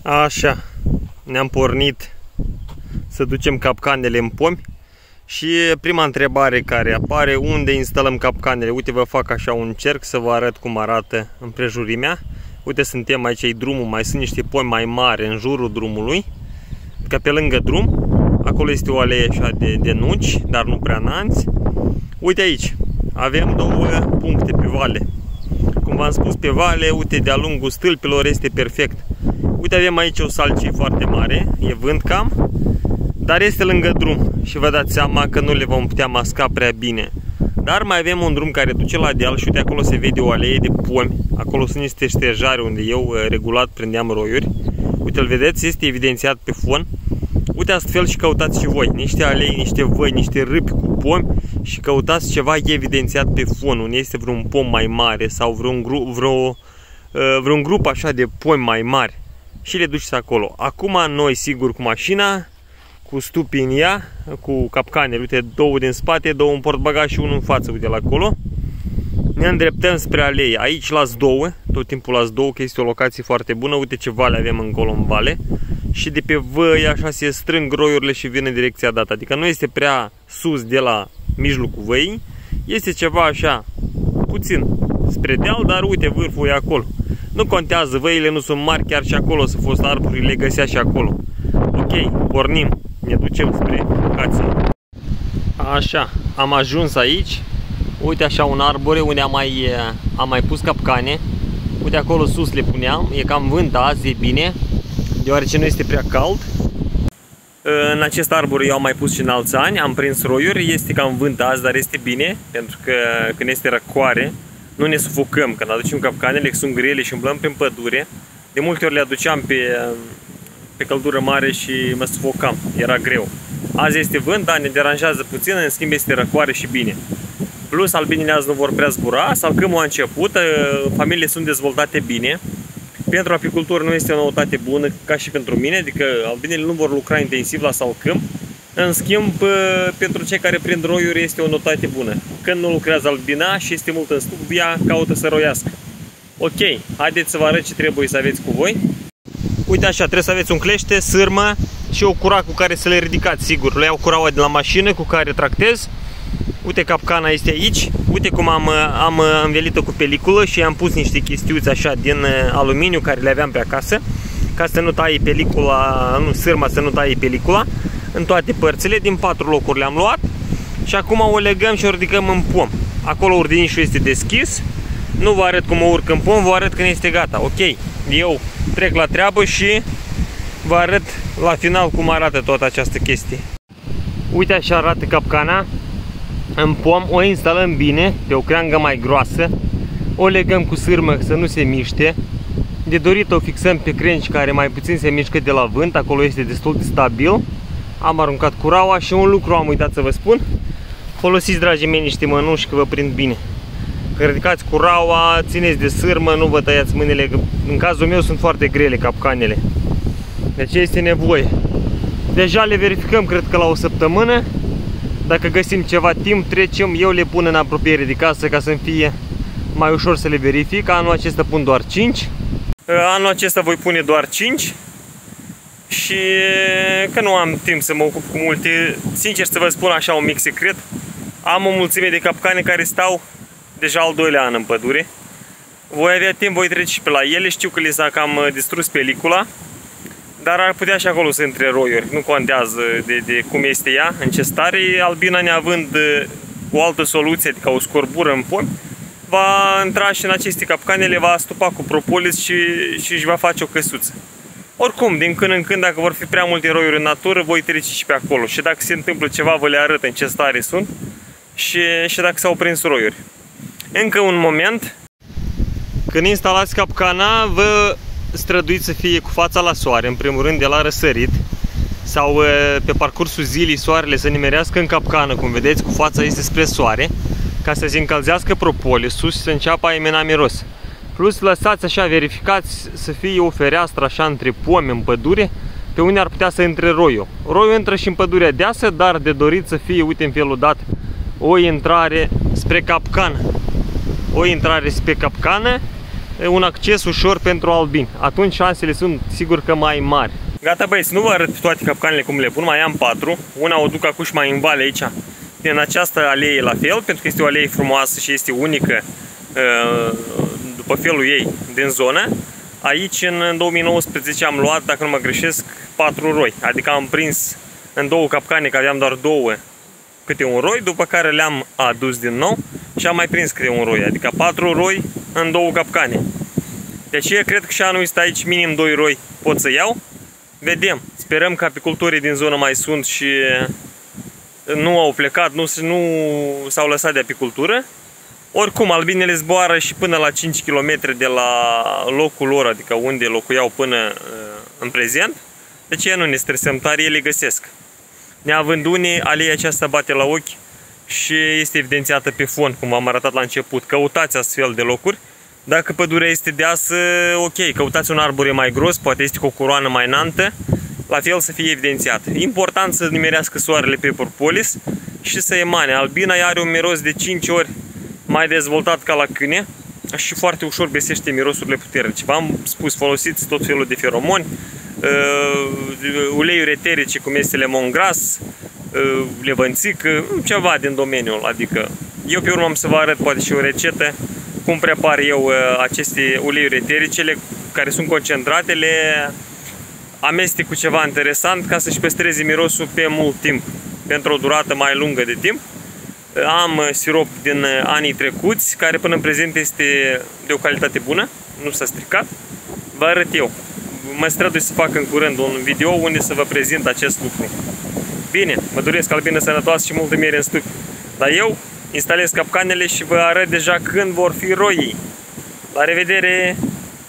Așa, ne-am pornit să ducem capcanele în pomi. Și prima întrebare care apare: unde instalăm capcanele? Uite, vă fac așa un cerc să vă arăt cum arată împrejurimea. Uite, suntem aici, e drumul, mai sunt niște pomi mai mari în jurul drumului, ca pe lângă drum. Acolo este o alee așa de nuci, dar nu prea înalți. Uite aici, avem două puncte pe vale. Cum v-am spus, pe vale, uite, de-a lungul stâlpilor este perfect. Uite, avem aici o salcie foarte mare, e vânt cam, dar este lângă drum și vă dați seama că nu le vom putea masca prea bine. Dar mai avem un drum care duce la deal și uite, acolo se vede o alee de pomi. Acolo sunt niște șterjare unde eu regulat prindeam roiuri. Uite, îl vedeți, este evidențiat pe fon. Uite, astfel și căutați și voi niște alei, niște văi, niște râpi cu pomi și căutați ceva evidențiat pe fon, unde este vreun pom mai mare sau vreun grup așa de pomi mai mari și le duceți acolo. Acum noi, sigur, cu mașina, cu stupi în ea, cu capcanele, uite, două din spate, două în portbagaj și unul în față, uite, la acolo. Ne îndreptăm spre alei. Aici las două, tot timpul las două, că este o locație foarte bună. Uite ce vale avem încolo în vale. Și de pe văi așa se strâng roiurile și vine în direcția dată. Adică nu este prea sus de la mijlocul văii, este ceva așa, puțin spre deal, dar uite, vârful e acolo. Nu contează, văile nu sunt mari, chiar și acolo să fost arburi, le găsea și acolo. Ok, pornim, ne ducem spre locație. Așa, am ajuns aici. Uite așa un arbore unde am mai pus capcane. Uite, acolo sus le puneam. E cam vânt azi, e bine, deoarece nu este prea cald. În acest arbore eu am mai pus și în alți ani. Am prins roiuri, este cam vânt azi, dar este bine, pentru că când este răcoare nu ne sufocăm. Când aducem capcanele, că sunt grele și umblăm prin pădure, de multe ori le aduceam pe căldură mare și mă sufocam, era greu. Azi este vânt, dar ne deranjează puțin, în schimb este răcoare și bine. Plus, albinele azi nu vor prea zbura, salcâmul a început, familiile sunt dezvoltate bine. Pentru apicultori nu este o noutate bună ca și pentru mine, adică albinele nu vor lucra intensiv la salcâm. În schimb, pentru cei care prind roiuri este o noutate bună. Când nu lucrează albina și este mult în stup, ea caută să roiască. Ok, haideți să vă arăt ce trebuie să aveți cu voi. Uite așa, trebuie să aveți un clește, sârmă și o cura cu care să le ridicați, sigur. Le iau curaua de la mașină cu care tractez. Uite, capcana este aici. Uite cum am învelit-o cu peliculă și am pus niște chestiuțe așa din aluminiu care le aveam pe acasă, ca să nu taie pelicula, nu, sârma să nu taie pelicula în toate părțile. Din 4 locuri le-am luat și acum o legăm și o ridicăm în pom. Acolo urdinișul este deschis. Nu vă arăt cum o urc în pom, vă arăt când este gata. Ok, eu trec la treabă și vă arăt la final cum arată toată această chestie. Uite așa arată capcana în pom. O instalăm bine pe o creangă mai groasă, o legăm cu sârmă să nu se miște. De dorit o fixăm pe crengi care mai puțin se mișcă de la vânt, acolo este destul de stabil. Am aruncat curaua și un lucru am uitat să vă spun: folosiți, dragii mei, niște mănuși că vă prind bine. Că ridicați curaua, țineți de sârmă, nu vă tăiați mâinile, că în cazul meu sunt foarte grele capcanele. Deci este nevoie. Deja le verificăm, cred că la o săptămână. Dacă găsim ceva timp, trecem, eu le pun în apropiere de casă ca să-mi fie mai ușor să le verific. Anul acesta pun doar 5. Anul acesta voi pune doar 5. Și că nu am timp să mă ocup cu multe, sincer să vă spun așa un mic secret, am o mulțime de capcane care stau deja al 2-lea an în pădure. Voi avea timp, voi trece și pe la ele, știu că li s-a cam distrus pelicula, dar ar putea și acolo să intre roiuri, nu contează de cum este ea, în ce stare. Albina, neavând o altă soluție, adică o scorbură în pomi, va intra și în aceste capcane, le va astupa cu propolis și își va face o căsuță. Oricum, din când în când, dacă vor fi prea multe roiuri în natură, voi trece și pe acolo. Și dacă se întâmplă ceva, vă le arăt în ce stare sunt și dacă s-au prins roiuri. Încă un moment. Când instalați capcana, vă străduiți să fie cu fața la soare, în primul rând de la răsărit, sau pe parcursul zilei soarele să nimerească în capcană, cum vedeți, cu fața este spre soare, ca să se încălzească propolisul și să înceapă a emena miros. Plus lăsați așa, verificați să fie o fereastră așa între pomi în pădure, pe unde ar putea să intre roiul. Roiul intră și în pădurea deasă, dar de dorit să fie, uite, în felul dat, o intrare spre capcană. O intrare spre capcană un acces ușor pentru albini. Atunci șansele sunt sigur că mai mari. Gata băieți, nu vă arăt toate capcanele cum le pun, mai am 4. Una o duc acum și mai în vale aici, din această alee la fel, pentru că este o alee frumoasă și este unică după felul ei din zonă. Aici în 2019 am luat, dacă nu mă greșesc, 4 roi, adică am prins în 2 capcane, că aveam doar 2 câte un roi, după care le-am adus din nou și am mai prins câte un roi, adică 4 roi în 2 capcane. Deci eu cred că și anul ăsta aici minim 2 roi pot să iau. Vedem, sperăm că apicultorii din zonă mai sunt și nu au plecat, nu s-au lăsat de apicultură. Oricum, albinele zboară și până la 5 km de la locul lor, adică unde locuiau până în prezent. Deci nu ne stresăm tare, ele găsesc. Neavând unii, aleea aceasta bate la ochi și este evidențiată pe fond, cum v-am arătat la început. Căutați astfel de locuri. Dacă pădurea este deasă, ok, căutați un arbore mai gros, poate este cu o coroană mai înaltă, la fel să fie evidențiat. Important să nimerească soarele pe propolis și să emane. Albina are un miros de 5 ori mai dezvoltat ca la câine și foarte ușor găsește mirosurile puternice. V-am spus, folosiți tot felul de feromoni, uleiuri eterice cum este lemongras, levănțică, ceva din domeniul. Adică eu pe urmă am să vă arăt poate și o rețetă cum prepar eu aceste uleiuri eterice, care sunt concentrate, le amestec cu ceva interesant ca să-și păstreze mirosul pe mult timp, pentru o durată mai lungă de timp. Am sirop din anii trecuți, care până în prezent este de o calitate bună, nu s-a stricat. Vă arăt eu. Mă strădui să fac în curând un video unde să vă prezint acest lucru. Bine, mă doresc albină sănătoasă și multă miere în stupi. Dar eu instalez capcanele și vă arăt deja când vor fi roii. La revedere!